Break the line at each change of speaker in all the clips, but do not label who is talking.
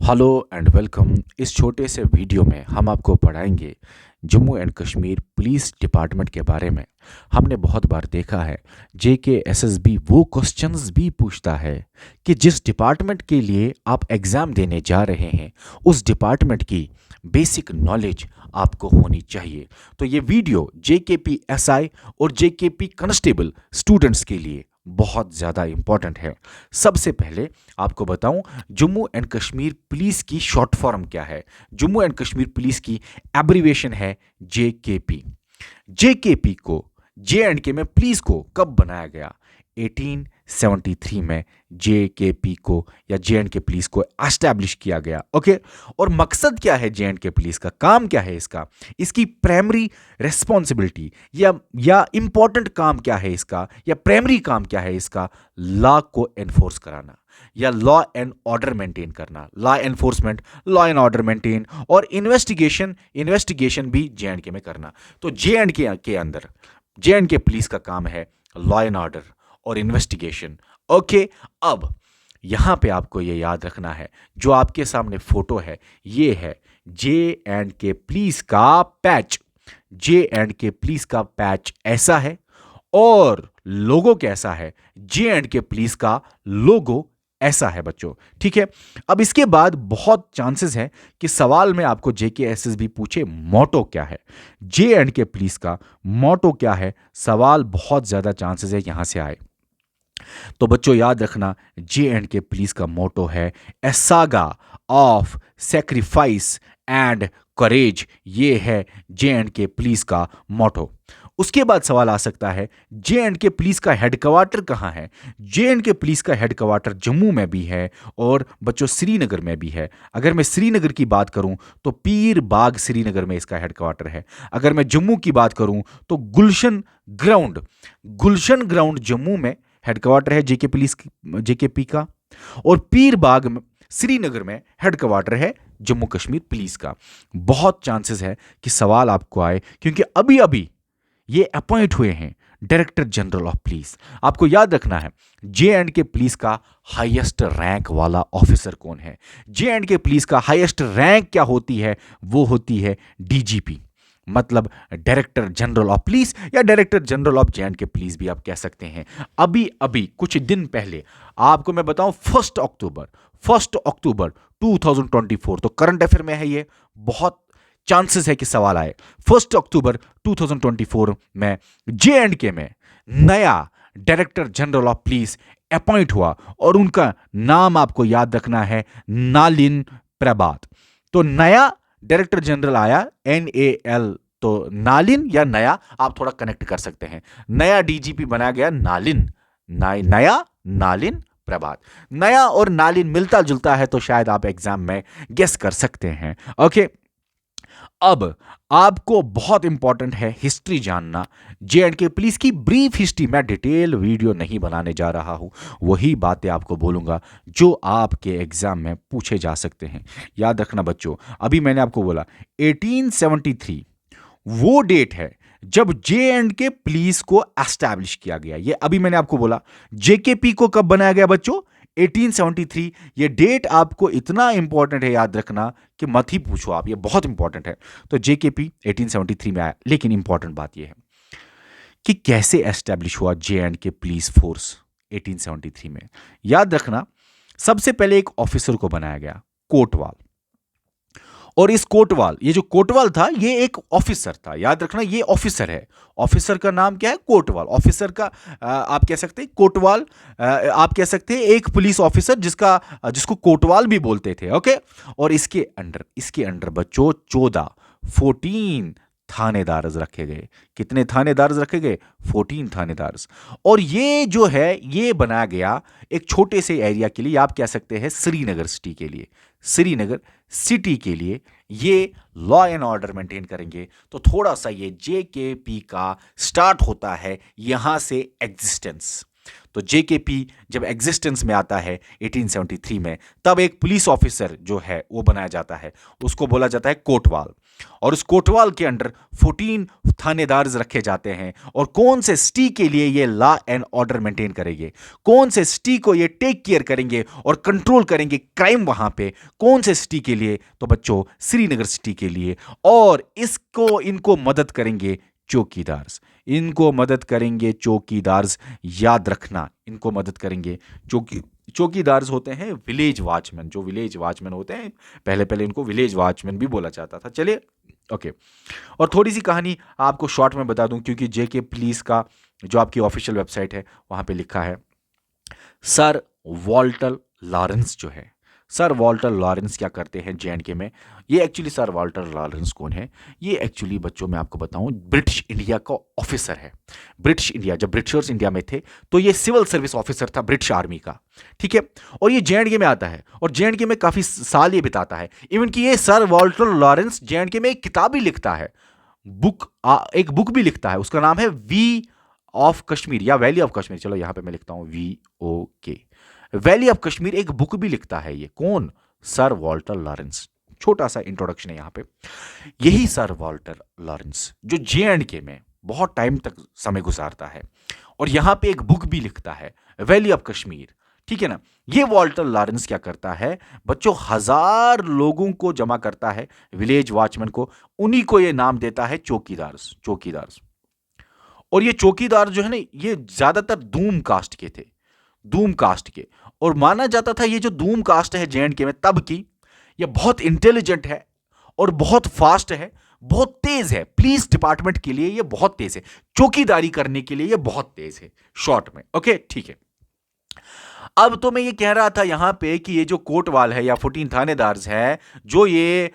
Hello and welcome. इस छोटे से वीडियो में हम आपको पढ़ाएंगे Jammu and Kashmir police department के बारे में। हमने बहुत बार देखा है JKSSB वो क्वेश्चंस भी पूछता है कि जिस डिपार्टमेंट के लिए आप एग्ज़ाम देने जा रहे हैं उस डिपार्टमेंट की बेसिक नॉलेज आपको होनी चाहिए। तो ये वीडियो JKPSI और JKP कांस्टेबल स्टूडेंट्स के लिए बहुत ज़्यादा इम्पॉर्टेंट है। सबसे पहले आपको बताऊं जम्मू एंड कश्मीर पुलिस की शॉर्ट फॉर्म क्या है। जम्मू एंड कश्मीर पुलिस की एब्रीविएशन है JKP। JKP को J&K में पुलिस को कब बनाया गया? 1873 में JKP को या J&K पुलिस को एस्टैब्लिश किया गया। ओके, और मकसद क्या है J&K पुलिस का? काम क्या है इसका? इसकी प्राइमरी रिस्पॉन्सिबिलिटी या इंपॉर्टेंट काम क्या है इसका, या प्राइमरी काम क्या है इसका? लॉ को एनफोर्स कराना या लॉ एंड ऑर्डर मेंटेन करना। Law enforcement, law and order maintain, और इन्वेस्टिगेशन भी J&K में करना। तो J&K के अंदर J&K पुलिस का काम है लॉ एंड ऑर्डर और इन्वेस्टिगेशन। ओके, अब यहां पे आपको ये याद रखना है, जो आपके सामने फोटो है ये है J&K पुलिस का पैच। J&K पुलिस का पैच ऐसा है और लोगो कैसा है? J&K पुलिस का लोगो ऐसा है बच्चों, ठीक है। अब इसके बाद बहुत चांसेस है कि सवाल में आपको JKSSB पूछे मोटो क्या है, J&K पुलिस का मोटो क्या है। सवाल बहुत ज्यादा चांसेस है यहां से आए। तो बच्चों याद रखना, J&K पुलिस का मोटो है a saga of sacrifice and courage. ये है J&K पुलिस का मोटो। उसके बाद सवाल आ सकता है J&K पुलिस का हेडक्वार्टर कहाँ है? J&K पुलिस का हेडक्वार्टर जम्मू में भी है और बच्चों श्रीनगर में भी है। अगर मैं श्रीनगर की बात करूं तो पीर बाग श्रीनगर में इसका हेडक्वार्टर है। अगर मैं जम्मू की बात करूं तो गुलशन ग्राउंड जम्मू में हेडक्वार्टर है JKP का, और पीर बाग श्रीनगर में हेडक्वार्टर है जम्मू कश्मीर पुलिस का। बहुत चांसेस है कि सवाल आपको आए, क्योंकि अभी अभी ये अपॉइंट हुए हैं डायरेक्टर जनरल ऑफ पुलिस। आपको याद रखना है J&K पुलिस का हाईएस्ट रैंक वाला ऑफिसर कौन है? J&K पुलिस का हाईएस्ट रैंक क्या होती है? वो होती है DGP, मतलब डायरेक्टर जनरल ऑफ पुलिस, या director general of J&K police भी आप कह सकते हैं। अभी अभी कुछ दिन पहले आपको मैं बताऊं, 1 अक्टूबर 2024, तो करंट अफेयर में है ये, बहुत चांसेस है कि सवाल आए। 1 अक्टूबर 2024 में J&K में नया director general of police appoint हुआ और उनका नाम आपको याद रखना है नालिन प्रभात। तो नया डायरेक्टर जनरल आया, NAL, तो नालिन या नया आप थोड़ा कनेक्ट कर सकते हैं। नया DGP बनाया गया नालिन, नया नालिन प्रभात। नया और नालिन मिलता जुलता है तो शायद आप एग्जाम में गेस कर सकते हैं। ओके, अब आपको बहुत इंपॉर्टेंट है हिस्ट्री जानना। J&K पुलिस की ब्रीफ हिस्ट्री, मैं डिटेल वीडियो नहीं बनाने जा रहा हूं, वही बातें आपको बोलूंगा जो आपके एग्जाम में पूछे जा सकते हैं। याद रखना बच्चों, अभी मैंने आपको बोला 1873 वो डेट है जब J&K पुलिस को एस्टैब्लिश किया गया। ये अभी मैंने आपको बोला। JKP को कब बनाया गया बच्चों? 1873। ये डेट आपको इतना इंपॉर्टेंट है, याद रखना कि मत ही पूछो आप, ये बहुत इंपॉर्टेंट है। तो JKP 1873 में आया, लेकिन इंपॉर्टेंट बात यह है कि कैसे एस्टैब्लिश हुआ J&K पुलिस फोर्स 1873 में। याद रखना, सबसे पहले एक ऑफिसर को बनाया गया, कोटवाल। और इस कोटवाल, ये जो कोटवाल था ये एक ऑफिसर था। याद रखना, ये ऑफिसर है। ऑफिसर का नाम क्या है? कोटवाल। ऑफिसर का आप कह सकते हैं कोटवाल, आप कह सकते हैं एक पुलिस ऑफिसर जिसको कोटवाल भी बोलते थे। ओके, और इसके अंडर बच्चों 14 थानेदार रखे गए। कितने थानेदार रखे गए? 14 थानेदार। और ये जो है ये बनाया गया एक छोटे से एरिया के लिए, आप कह सकते हैं श्रीनगर सिटी के लिए। श्रीनगर सिटी के लिए ये लॉ एंड ऑर्डर मेंटेन करेंगे। तो थोड़ा सा ये JKP का स्टार्ट होता है यहां से एग्जिस्टेंस। तो जेकेपी जब एग्जिस्टेंस में आता है 1873 में, तब एक पुलिस ऑफिसर जो है वो बनाया जाता है, उसको बोला जाता है कोटवाल। और उस कोटवाल के अंडर 14 थानेदार रखे जाते हैं। और कौन से सिटी के लिए ये लॉ एंड ऑर्डर मेंटेन करेंगे, कौन से सिटी को ये टेक केयर करेंगे और कंट्रोल करेंगे क्राइम वहां पे, कौन से सिटी के लिए, तो बच्चों श्रीनगर सिटी के लिए। और इनको मदद करेंगे चौकीदार, इनको मदद करेंगे चौकीदार। याद रखना, इनको मदद करेंगे चौकीदार होते हैं विलेज वॉचमैन। जो विलेज वॉचमैन होते हैं, पहले पहले इनको विलेज वॉचमैन भी बोला जाता था। चलिए ओके, और थोड़ी सी कहानी आपको शॉर्ट में बता दूं, क्योंकि जेके पुलिस का जो आपकी ऑफिशियल वेबसाइट है वहां पे लिखा है सर वॉल्टर लॉरेंस जो है, सर वॉल्टर लॉरेंस क्या करते हैं जेएंडके में। ये एक्चुअली सर वॉल्टर लॉरेंस कौन है, ये एक्चुअली बच्चों मैं आपको बताऊं ब्रिटिश इंडिया का ऑफिसर है। ब्रिटिश इंडिया, जब ब्रिटिशर्स इंडिया में थे तो ये सिविल सर्विस ऑफिसर था ब्रिटिश आर्मी का, ठीक है। और ये जेएंडके में आता है और जेएंडके में काफी साल ये बिताता है। इवन कि ये सर वॉल्टर लॉरेंस जेएंडके में एक किताब भी लिखता है, एक बुक भी लिखता है, उसका नाम है वी ऑफ कश्मीर या वैली ऑफ कश्मीर। चलो यहां पे मैं लिखता हूं VOK, वैली ऑफ कश्मीर, एक बुक भी लिखता है। ये कौन, सर वॉल्टर लॉरेंस। छोटा सा इंट्रोडक्शन है यहां पे। यही सर वॉल्टर लॉरेंस जो जेएंडके में बहुत टाइम तक समय गुजारता है और यहां पे एक बुक भी लिखता है वैली ऑफ कश्मीर, ठीक है ना। ये वॉल्टर लॉरेंस क्या करता है बच्चों, 1000 लोगों को जमा करता है, विलेज वॉचमैन को, उन्हीं को ये नाम देता है चौकीदार। और ये चौकीदार जो है ना, ये ज्यादातर दूम कास्ट के थे, दूम कास्ट के। और माना जाता था ये जो दूम कास्ट है जेएंडके में तब की, ये बहुत इंटेलिजेंट है और बहुत फास्ट है, बहुत तेज है। पुलिस डिपार्टमेंट के लिए ये बहुत तेज है, चौकीदारी करने के लिए ये बहुत तेज है, शॉर्ट में। ओके ठीक है। अब तो मैं ये कह रहा था यहां पे कि ये जो कोटवाल है या 14 थानेदार है, जो ये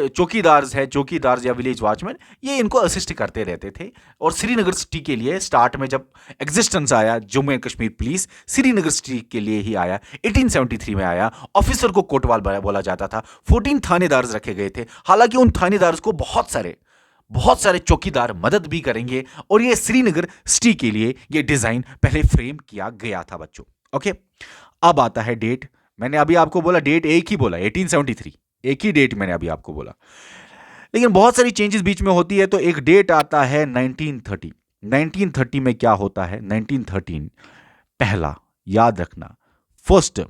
चौकीदार या विलेज वॉचमैन, ये इनको असिस्ट करते रहते थे। और श्रीनगर सिटी के लिए स्टार्ट में जब एग्जिस्टेंस आया Jammu and Kashmir police, Srinagar city के लिए ही आया, 1873 में आया। ऑफिसर को कोटवाल बोला जाता था, 14 थानेदार रखे गए थे। हालांकि उन थानेदार को बहुत सारे चौकीदार मदद भी करेंगे। और ये श्रीनगर सिटी के लिए ये डिजाइन पहले फ्रेम किया गया था बच्चों। ओके, अब आता है डेट। मैंने अभी आपको बोला डेट एक ही बोला, 1873, एक ही डेट मैंने अभी आपको बोला, लेकिन बहुत सारी चेंजेस बीच में होती है। तो एक डेट आता है 1930। 1930 में क्या होता है, 1913 पहला, याद रखना, first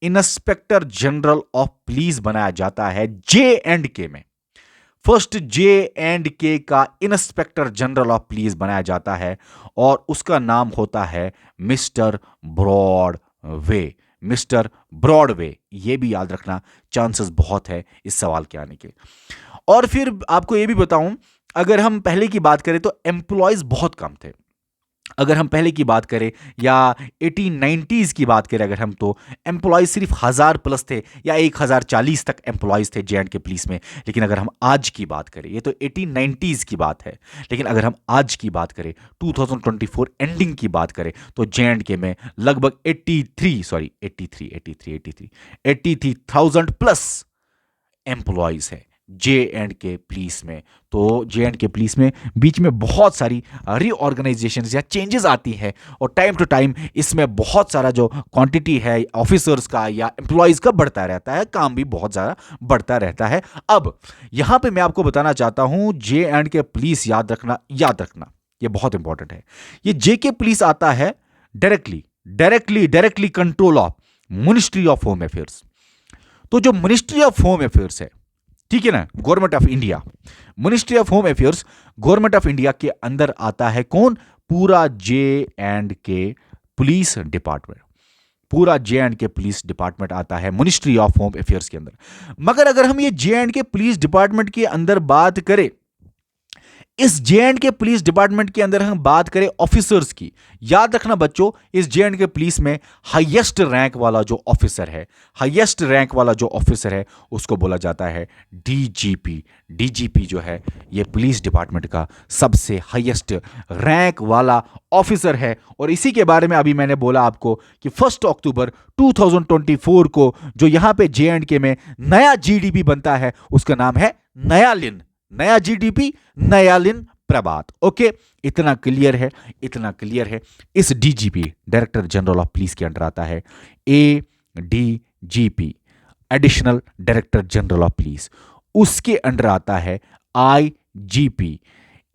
inspector general of police बनाया जाता है जेएंडके में। फर्स्ट जेएंडके का इंस्पेक्टर जनरल ऑफ पुलिस बनाया जाता है और उसका नाम होता है मिस्टर ब्रॉडवे। मिस्टर ब्रॉडवे, ये भी याद रखना, चांसेस बहुत है इस सवाल के आने के। और फिर आपको ये भी बताऊं, अगर हम पहले की बात करें तो एम्प्लॉयज बहुत कम थे। अगर हम पहले की बात करें या 1890s की बात करें अगर हम, तो एम्प्लॉयज सिर्फ 1000 प्लस थे या 1040 तक एम्प्लॉयज थे जेएंडके पुलिस में। लेकिन अगर हम आज की बात करें, ये तो 1890s की बात है, लेकिन अगर हम आज की बात करें 2024 एंडिंग की बात करें, तो जेएंडके में लगभग 83,000 प्लस एम्प्लॉयज है जेएंडके पुलिस में। तो जेएंडके पुलिस में बीच में बहुत सारी रीऑर्गेनाइजेशन या चेंजेस आती हैं और टाइम टू टाइम इसमें बहुत सारा जो क्वांटिटी है ऑफिसर्स का या एम्प्लॉयज का बढ़ता रहता है, काम भी बहुत ज़्यादा बढ़ता रहता है। अब यहां पे मैं आपको बताना चाहता हूं, जेएंडके पुलिस याद रखना, ये बहुत इंपॉर्टेंट है। ये जेके पुलिस आता है directly control of ministry of home affairs. तो जो मिनिस्ट्री ऑफ होम अफेयर्स है, ठीक है ना, government of India, ministry of home affairs government of India के अंदर आता है कौन, पूरा जेएंडके पुलिस डिपार्टमेंट। पूरा जेएंडके पुलिस डिपार्टमेंट आता है मिनिस्ट्री ऑफ होम अफेयर्स के अंदर। मगर अगर हम ये जेएंडके पुलिस डिपार्टमेंट के अंदर बात करें, इस जेएंडके पुलिस डिपार्टमेंट के अंदर हम बात करें ऑफिसर्स की, याद रखना बच्चों, इस जेएंडके पुलिस में हाईएस्ट रैंक वाला जो ऑफिसर है, उसको बोला जाता है डीजीपी। डीजीपी जो है ये पुलिस डिपार्टमेंट का सबसे हाईएस्ट रैंक वाला ऑफिसर है। और इसी के बारे में अभी मैंने बोला आपको कि 1 अक्टूबर 2024 को जो यहां पे जेएंडके में नया जीडीपी बनता है, उसका नाम है नयालिन। नया जीडीपी नयालिन प्रभात। ओके, इतना क्लियर है, इतना क्लियर है। इस DGP, director general of police के अंडर आता है ADGP, additional director general of police. उसके अंडर आता है IGP,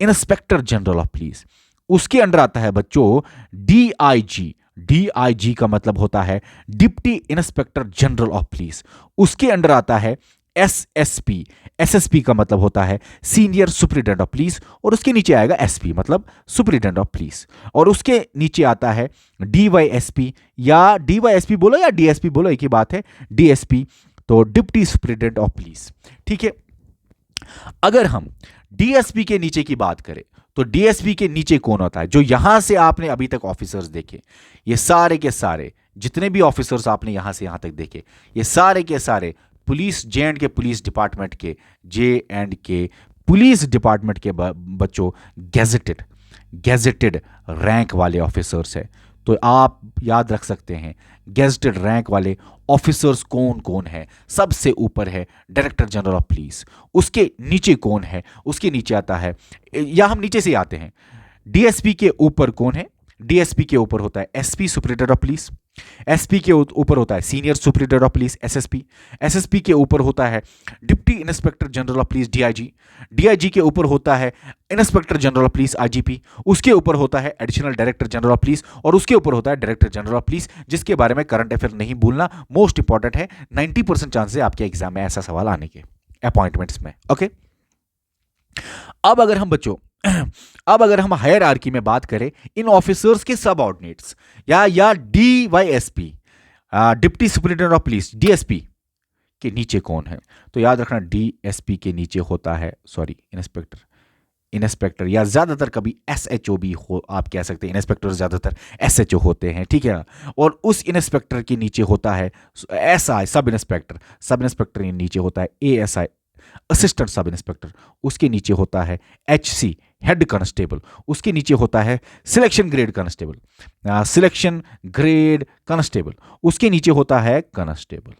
inspector general of police. उसके अंडर आता है बच्चों डीआईजी, डीआईजी का मतलब होता है deputy inspector general of police. उसके अंडर आता है एसएसपी, एसएसपी का मतलब होता है सीनियर सुपरिटेंडेंट ऑफ पुलिस, और उसके नीचे आएगा एसपी मतलब सुपरिटेंडेंट ऑफ पुलिस, और उसके नीचे आता है डीवाईएसपी, या डीवाईएसपी बोलो या डीएसपी बोलो, एक ही बात है, डीएसपी, तो डिप्टी सुपरिटेंडेंट ऑफ पुलिस। ठीक है, अगर हम डीएसपी के नीचे की बात करें तो डीएसपी के नीचे कौन होता है? जो यहां से आपने अभी तक ऑफिसर्स देखे, ये सारे के सारे जितने भी ऑफिसर्स आपने यहां से यहां तक देखे, ये सारे के सारे पुलिस, जे एंड के पुलिस डिपार्टमेंट के, जे एंड के पुलिस डिपार्टमेंट के बच्चों गैजेटेड, गैजेटेड रैंक वाले ऑफिसर्स हैं। तो आप याद रख सकते हैं गैजेटेड रैंक वाले ऑफिसर्स कौन कौन है। सबसे ऊपर है डायरेक्टर जनरल ऑफ पुलिस, उसके नीचे कौन है? उसके नीचे आता है, या हम नीचे से आते हैं, डीएसपी के ऊपर कौन है? डीएसपी के ऊपर होता है SP, superintendent of police. SP के ऊपर होता है senior superintendent of police, SSP. SSP के ऊपर होता है deputy inspector general of police, DIG. DIG के ऊपर होता है inspector general of police, IGP. उसके ऊपर होता है additional director general of police, और उसके ऊपर होता है डायरेक्टर जनरल ऑफ पुलिस, जिसके बारे में करंट अफेयर नहीं भूलना, मोस्ट इंपॉर्टेंट है। 90% चांस है आपके एग्जाम में ऐसा सवाल आने के, अपॉइंटमेंट्स में। ओके, अब अगर हम बच्चों अब अगर हम हायरार्की में बात करें इन ऑफिसर्स के सबऑर्डिनेट्स, या DYSP, deputy superintendent of police, DSP के नीचे कौन है? तो याद रखना डीएसपी के नीचे होता है, सॉरी, इंस्पेक्टर, इंस्पेक्टर, या ज्यादातर कभी एसएचओ भी हो, आप कह सकते हैं। इंस्पेक्टर ज्यादातर एसएचओ होते हैं, ठीक है। और उस इंस्पेक्टर के नीचे होता है SI, sub inspector. Sub inspector के नीचे होता है एएसआई, असिस्टेंट सब इंस्पेक्टर। उसके नीचे होता है एचसी, हेड कांस्टेबल। उसके नीचे होता है selection grade constable, selection grade constable. उसके नीचे होता है कांस्टेबल।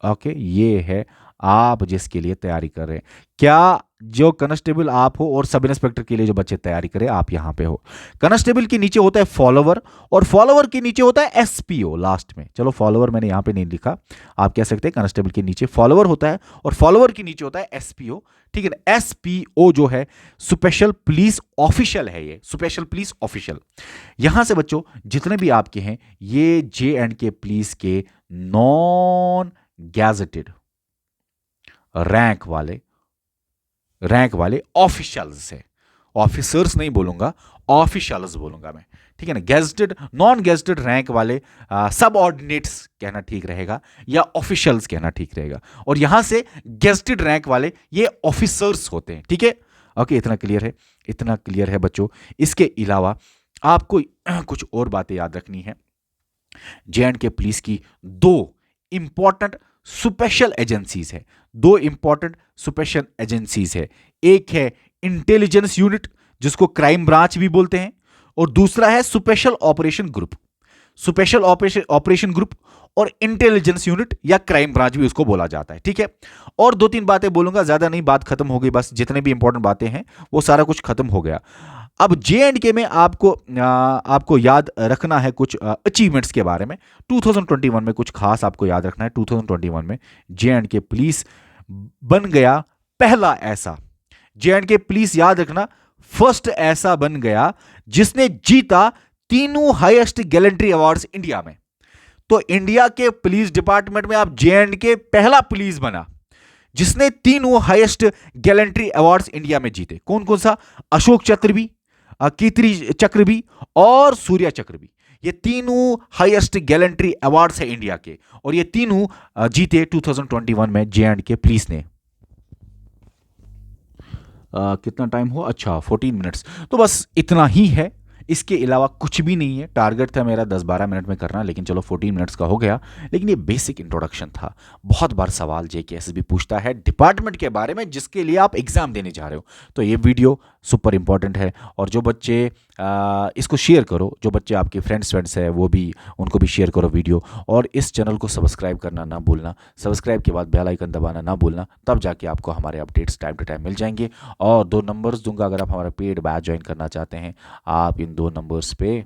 ओके, ये है आप जिसके लिए तैयारी कर रहे हैं। क्या जो कांस्टेबल आप हो, और सब इंस्पेक्टर के लिए जो बच्चे तैयारी करें, आप यहां पे हो। कांस्टेबल के नीचे होता है फॉलोवर, और फॉलोवर के नीचे होता है एसपीओ लास्ट में। चलो, फॉलोवर मैंने यहां पे नहीं लिखा, आप कह सकते हैं कांस्टेबल के नीचे फॉलोवर होता है, और फॉलोवर के नीचे होता है एसपीओ। ठीक है ना, एसपीओ जो है स्पेशल पुलिस ऑफिशियल है, ये स्पेशल पुलिस ऑफिशियल। यहां से बच्चों जितने भी आपके हैं, ये जे एंड के पुलिस के नॉन गैजेटेड रैंक वाले ऑफिशियल्स है। ऑफिसर्स नहीं बोलूंगा, ऑफिशियल्स बोलूंगा मैं, ठीक है ना। गैजेटेड, नॉन गैजेटेड रैंक वाले सब ऑर्डिनेट्स कहना ठीक रहेगा, या ऑफिशियल्स कहना ठीक रहेगा। और यहां से गैजेटेड रैंक वाले ये ऑफिसर्स होते हैं, ठीक है। ओके, इतना क्लियर है, इतना क्लियर है बच्चों। इसके अलावा आपको कुछ और बातें याद रखनी है। जे एंड के पुलिस की दो इंपॉर्टेंट स्पेशल एजेंसीज है, दो इंपॉर्टेंट स्पेशल एजेंसीज है। एक है इंटेलिजेंस यूनिट, जिसको क्राइम ब्रांच भी बोलते हैं, और दूसरा है special operation group. Special operation group और इंटेलिजेंस यूनिट या क्राइम ब्रांच भी उसको बोला जाता है, ठीक है। और दो तीन बातें बोलूंगा, ज्यादा नहीं, बात खत्म हो गई, बस जितने भी इंपॉर्टेंट बातें हैं वो सारा कुछ खत्म हो गया। अब जे एंड के में आपको याद रखना है कुछ अचीवमेंट्स के बारे में। 2021 में कुछ खास आपको याद रखना है। 2021 में जे एंड के पुलिस बन गया पहला ऐसा, जे एंड के पुलिस याद रखना, फर्स्ट ऐसा बन गया जिसने जीता तीनों हाईएस्ट गैलेंट्री अवार्ड्स इंडिया में। तो इंडिया के पुलिस डिपार्टमेंट में आप जे एंड के पहला पुलिस बना जिसने तीनों हाईएस्ट गैलेंट्री अवार्ड्स इंडिया में जीते। कौन कौन सा? अशोक चक्र भी, कीर्ति चक्र भी, और सूर्या चक्र भी। ये तीनों हाईएस्ट गैलेंट्री अवार्ड्स है इंडिया के, और ये तीनों जीते 2021 में जे एंड के पुलिस ने। कितना टाइम हो? अच्छा, 14 मिनट्स। तो बस इतना ही है, इसके अलावा कुछ भी नहीं है। टारगेट था मेरा 10-12 मिनट में करना, लेकिन चलो 14 मिनट्स का हो गया। लेकिन ये बेसिक इंट्रोडक्शन था। बहुत बार सवाल जेके एसएसबी पूछता है डिपार्टमेंट के बारे में जिसके लिए आप एग्जाम देने जा रहे हो, तो ये वीडियो सुपर इम्पॉर्टेंट है। और जो बच्चे इसको शेयर करो, जो बच्चे आपके फ्रेंड्स है वो भी, उनको भी शेयर करो वीडियो। और इस चैनल को सब्सक्राइब करना ना भूलना, सब्सक्राइब के बाद बेल आइकन दबाना ना भूलना, तब जाके आपको हमारे अपडेट्स टाइम टू टाइम मिल जाएंगे। और 2 नंबर्स दूंगा, अगर आप हमारा पेड बैच ज्वाइन करना चाहते हैं, आप इन 2 नंबर्स पे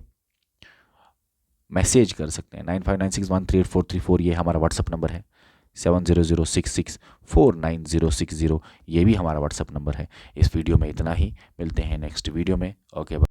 मैसेज कर सकते हैं। 9596138434 ये हमारा व्हाट्सअप नंबर है। 7006649060 ये भी हमारा व्हाट्सअप नंबर है। इस वीडियो में इतना ही, मिलते हैं नेक्स्ट वीडियो में। ओके।